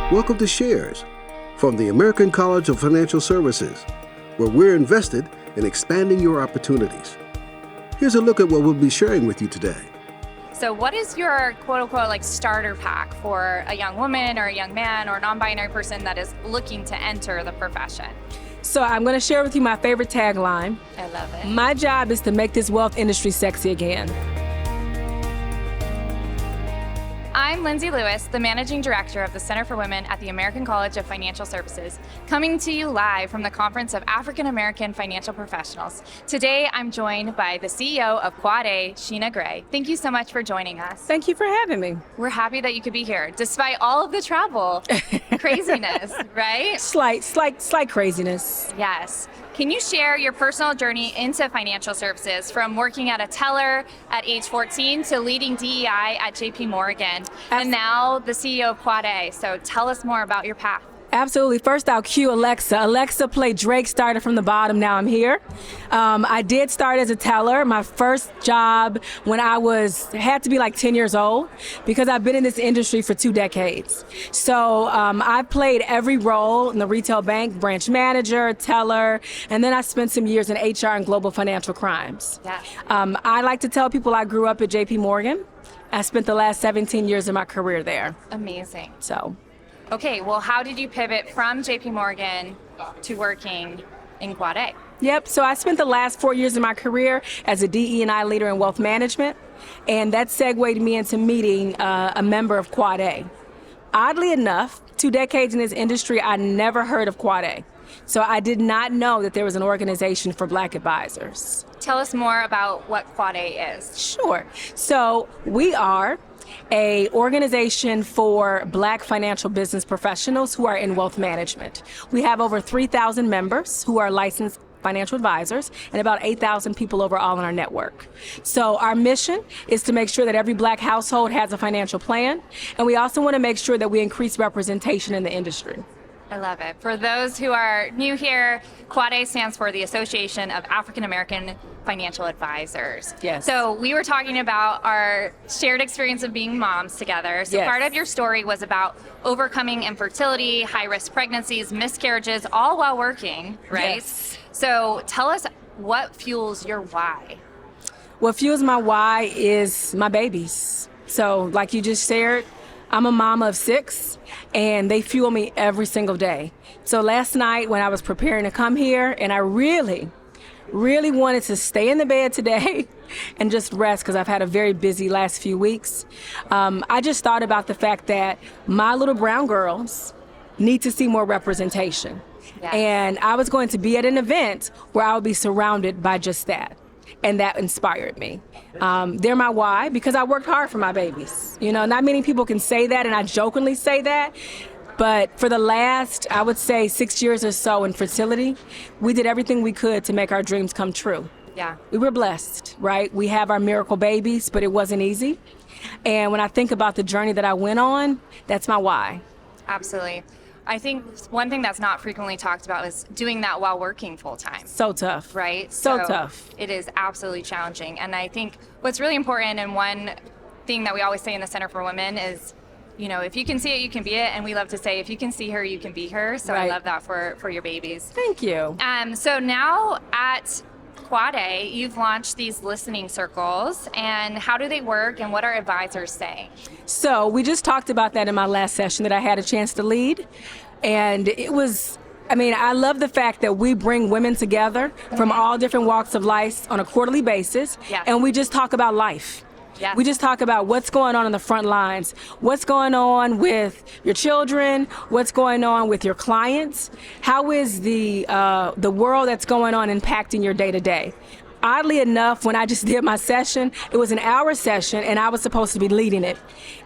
Welcome to Shares from the American College of Financial Services, where we're invested in expanding your opportunities. Here's a look at what we'll be sharing with you today. So what is your quote-unquote like starter pack for a young woman or a young man or non-binary person that is looking to enter the profession? So I'm going to share with you my favorite tagline. I love it. My job is to make this wealth industry sexy again. I'm Lindsey Lewis, the Managing Director of the Center for Women at the American College of Financial Services, coming to you live from the Conference of African American Financial Professionals. Today, I'm joined by the CEO of CAAAPP, Sheena Gray. Thank you so much for joining us. Thank you for having me. We're happy that you could be here, despite all of the travel craziness, right? Slight craziness. Yes. Can you share your personal journey into financial services, from working at a teller at age 14 to leading DEI at JP Morgan, and now the CEO of CAAAPP? So tell us more about your path. Absolutely. First, I'll cue Alexa. Alexa, play Drake, started from the bottom, now I'm here. I did start as a teller. My first job when I had to be like 10 years old, because I've been in this industry for 2 decades. So I've played every role in the retail bank: branch manager, teller, and then I spent some years in HR and global financial crimes. Yeah. I like to tell people I grew up at JP Morgan. I spent the last 17 years of my career there. Amazing. So. Okay, well, how did you pivot from JP Morgan to working in CAAAPP? Yep, so I spent the last 4 years of my career as a DE&I leader in wealth management, and that segued me into meeting a member of CAAAPP. Oddly enough, 2 decades in this industry, I never heard of CAAAPP. So I did not know that there was an organization for Black advisors. Tell us more about what CAAAPP is. Sure. So we are an organization for Black financial business professionals who are in wealth management. We have over 3,000 members who are licensed financial advisors, and about 8,000 people overall in our network. So our mission is to make sure that every Black household has a financial plan, and we also want to make sure that we increase representation in the industry. I love it. For those who are new here, CAAAPP stands for the Association of African American Financial Advisors. Yes. So we were talking about our shared experience of being moms together. So Yes. Part of your story was about overcoming infertility, high-risk pregnancies, miscarriages, all while working, right? Yes. So tell us what fuels your why. What fuels my why is my babies. So like you just shared, I'm a mama of 6, and they fuel me every single day. So last night when I was preparing to come here, and I really wanted to stay in the bed today and just rest, because I've had a very busy last few weeks, I just thought about the fact that my little brown girls need to see more representation. Yes. And I was going to be at an event where I would be surrounded by just that. And that inspired me. They're my why, because I worked hard for my babies. You know, not many people can say that, and I jokingly say that. But for the last, I would say 6 years or so in fertility, we did everything we could to make our dreams come true. Yeah. We were blessed, right? We have our miracle babies, but it wasn't easy. And when I think about the journey that I went on, that's my why. Absolutely. I think one thing that's not frequently talked about is doing that while working full time. So tough. Right? So tough. It is absolutely challenging. And I think what's really important, and one thing that we always say in the Center for Women is, you know, if you can see it, you can be it. And we love to say, if you can see her, you can be her. So Right. I love that for your babies. Thank you. So now at CAAAPP, you've launched these listening circles, and how do they work, and what are advisors saying? So we just talked about that in my last session that I had a chance to lead. And it was, I love the fact that we bring women together from all different walks of life on a quarterly basis. Yes. And we just talk about life. Yes. We just talk about what's going on in the front lines, what's going on with your children, what's going on with your clients, how is the world that's going on impacting your day to day. Oddly enough, when I just did my session, it was an hour session and I was supposed to be leading it.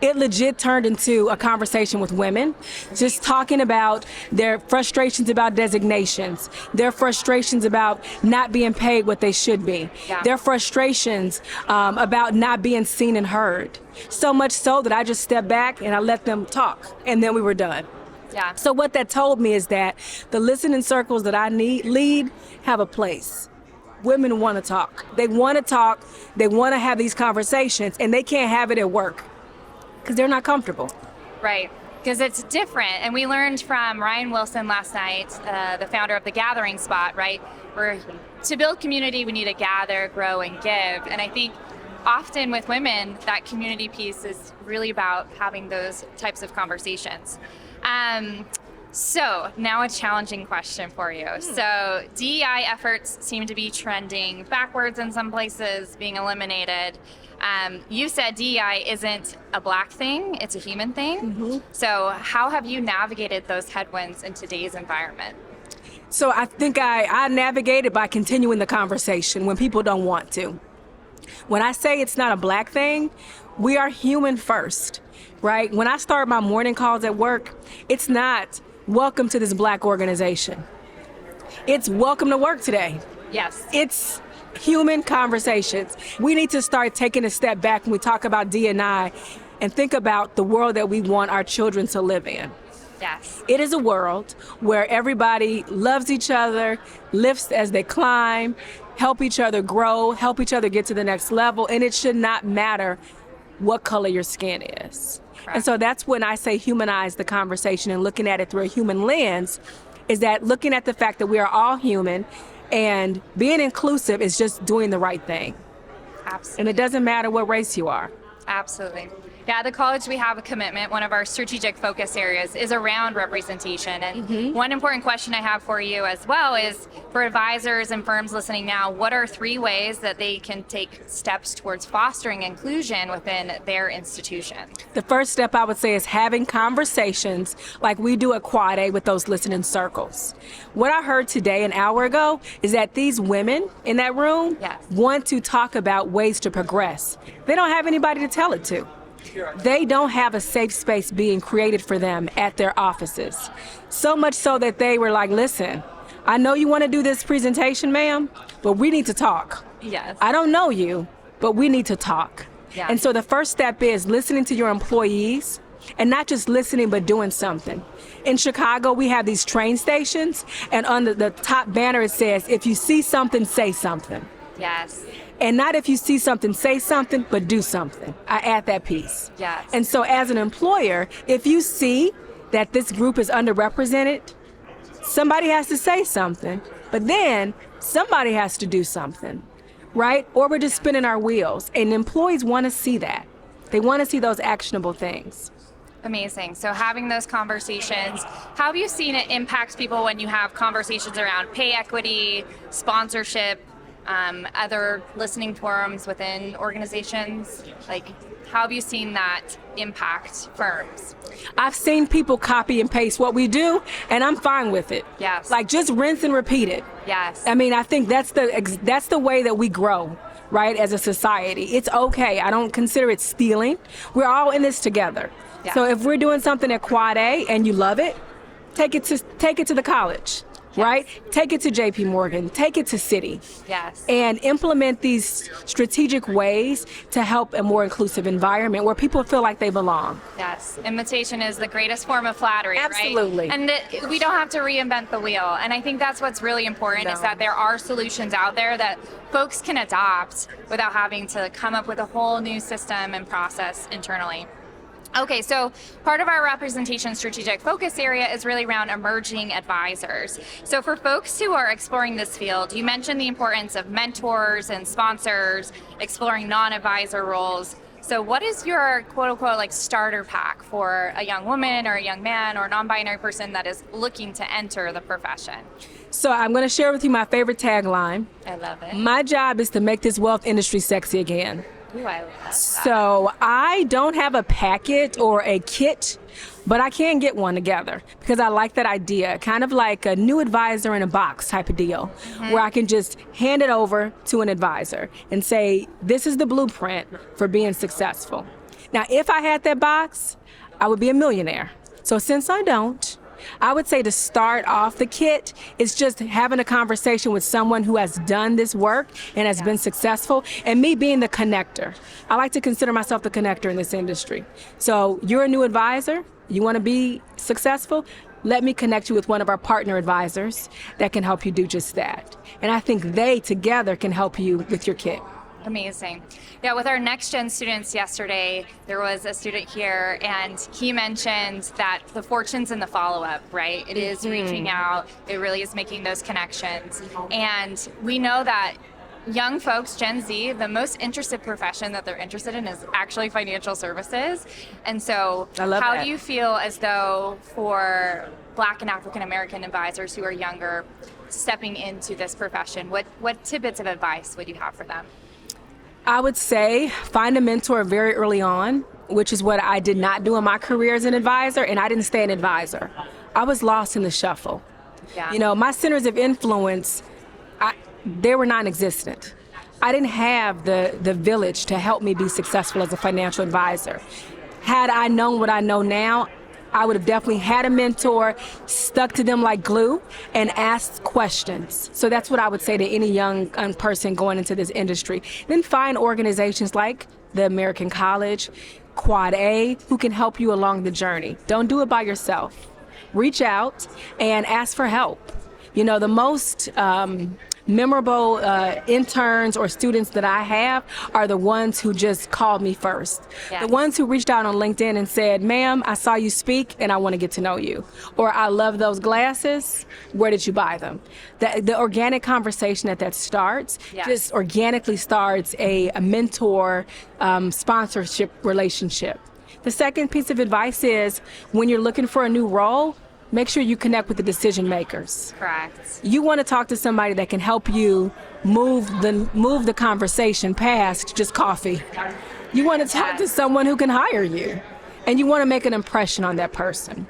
It legit turned into a conversation with women, just talking about their frustrations about designations, their frustrations about not being paid what they should be, Yeah. their frustrations about not being seen and heard. So much so that I just stepped back and I let them talk, and then we were done. Yeah. So what that told me is that the listening circles that I lead have a place. Women want to talk. They want to talk. They want to have these conversations, and they can't have it at work because they're not comfortable. Right. because it's different. And we learned from Ryan Wilson last night, the founder of the Gathering Spot, right? Where to build community, we need to gather, grow, and give. And I think often with women, that community piece is really about having those types of conversations. So now a challenging question for you. So DEI efforts seem to be trending backwards in some places, being eliminated. You said DEI isn't a Black thing, it's a human thing. So how have you navigated those headwinds in today's environment? So I think I navigated by continuing the conversation when people don't want to. When I say it's not a Black thing, we are human first, right? When I start my morning calls at work, it's not welcome to this Black organization. It's welcome to work today. Yes. It's human conversations. We need to start taking a step back when we talk about D&I and think about the world that we want our children to live in. Yes. It is a world where everybody loves each other, lifts as they climb, help each other grow, help each other get to the next level, and it should not matter what color your skin is. Correct. And so that's when I say humanize the conversation and looking at it through a human lens, is that looking at the fact that we are all human and being inclusive is just doing the right thing. Absolutely. And it doesn't matter what race you are. Absolutely. Yeah, at the college we have a commitment. One of our strategic focus areas is around representation. And one important question I have for you as well is, for advisors and firms listening now, what are 3 ways that they can take steps towards fostering inclusion within their institution? The first step I would say is having conversations like we do at Quad A with those listening circles. What I heard today, an hour ago, is that these women in that room want to talk about ways to progress. They don't have anybody to tell it to. They don't have a safe space being created for them at their offices. So much so that they were like, listen, I know you want to do this presentation, ma'am, but we need to talk. Yes. I don't know you, but we need to talk. Yeah. And so the first step is listening to your employees, and not just listening, but doing something. In Chicago, we have these train stations, and on the top banner it says, if you see something, say something. Yes. And not if you see something, say something, but do something. I add that piece. Yes. And so as an employer, if you see that this group is underrepresented, somebody has to say something, but then somebody has to do something, right? Or we're just spinning our wheels. And employees want to see that. They want to see those actionable things. Amazing. So having those conversations, how have you seen it impact people when you have conversations around pay equity, sponsorship, other listening forums within organizations? Like, how have you seen that impact firms? I've seen people copy and paste what we do, and I'm fine with it. Yes. Like, just rinse and repeat it. Yes. I mean, I think that's the way that we grow, right, as a society. It's okay. I don't consider it stealing. We're all in this together. Yeah. So if we're doing something at Quad A and you love it, take it to the college. Right? Take it to JP Morgan, take it to Citi. Yes. And implement these strategic ways to help a more inclusive environment where people feel like they belong. Yes. Imitation is the greatest form of flattery, Absolutely. right? And we don't have to reinvent the wheel. And I think that's what's really important is that there are solutions out there that folks can adopt without having to come up with a whole new system and process internally. Okay, so part of our representation strategic focus area is really around emerging advisors. So for folks who are exploring this field, you mentioned the importance of mentors and sponsors, exploring non-advisor roles. So what is your quote unquote like starter pack for a young woman or a young man or non-binary person that is looking to enter the profession? So I'm going to share with you my favorite tagline. I love it. My job is to make this wealth industry sexy again. Ooh, I love that. So I don't have a packet or a kit, but I can get one together because I like that idea, kind of like a new advisor in a box type of deal, where I can just hand it over to an advisor and say, this is the blueprint for being successful. Now, if I had that box, I would be a millionaire. So since I don't, I would say to start off the kit is just having a conversation with someone who has done this work and has been successful, and me being the connector. I like to consider myself the connector in this industry. So you're a new advisor, you want to be successful, let me connect you with one of our partner advisors that can help you do just that. And I think they together can help you with your kit. Amazing. Yeah, with our next gen students yesterday, there was a student here and he mentioned that the fortune's in the follow-up, right? It is reaching out, it really is making those connections. And we know that young folks, Gen Z, the most interested profession that they're interested in is actually financial services. And so how do you feel as though for Black and African American advisors who are younger stepping into this profession, what tidbits of advice would you have for them? I would say find a mentor very early on, which is what I did not do in my career as an advisor, and I didn't stay an advisor. I was lost in the shuffle. Yeah. You know, my centers of influence, they were non-existent. I didn't have the village to help me be successful as a financial advisor. Had I known what I know now, I would have definitely had a mentor, stuck to them like glue, and asked questions. So that's what I would say to any young person going into this industry. Then find organizations like the American College, Quad A, who can help you along the journey. Don't do it by yourself. Reach out and ask for help. You know, the most memorable interns or students that I have are the ones who just called me first. Yes. The ones who reached out on LinkedIn and said, ma'am, I saw you speak and I want to get to know you. Or I love those glasses. Where did you buy them? The organic conversation that starts just organically starts a mentor sponsorship relationship. The second piece of advice is when you're looking for a new role, make sure you connect with the decision makers. Correct. You want to talk to somebody that can help you move the conversation past just coffee. You want to talk to someone who can hire you, and you want to make an impression on that person.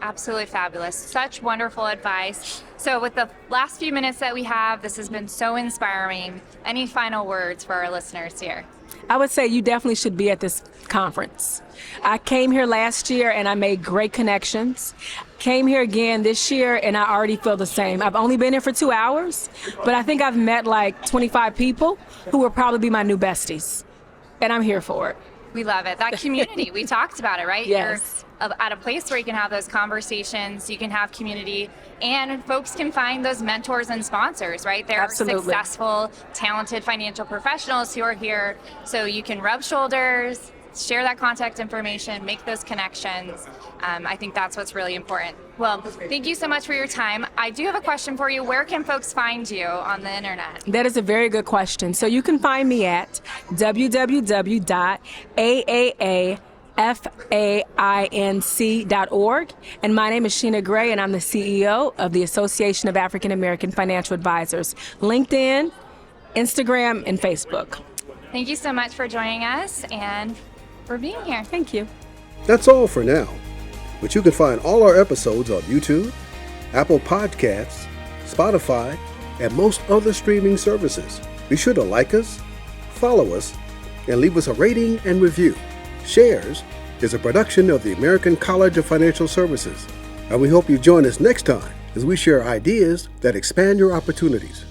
Absolutely fabulous. Such wonderful advice. So with the last few minutes that we have, this has been so inspiring. Any final words for our listeners here? I would say you definitely should be at this conference. I came here last year and I made great connections. Came here again this year and I already feel the same. I've only been here for 2 hours, but I think I've met like 25 people who will probably be my new besties. And I'm here for it. We love it. That community, we talked about it, right? Yes. You're at a place where you can have those conversations, you can have community, and folks can find those mentors and sponsors, right? There are successful, talented financial professionals who are here, so you can rub shoulders, share that contact information, make those connections. I think that's what's really important. Well, thank you so much for your time. I do have a question for you. Where can folks find you on the internet? That is a very good question. So you can find me at www.AAAFAINC.org. And my name is Sheena Gray, and I'm the CEO of the Association of African American Financial Advisors. LinkedIn, Instagram, and Facebook. Thank you so much for joining us and for being here. Thank you. That's all for now. But you can find all our episodes on YouTube, Apple Podcasts, Spotify, and most other streaming services. Be sure to like us, follow us, and leave us a rating and review. Shares is a production of the American College of Financial Services, and we hope you join us next time as we share ideas that expand your opportunities.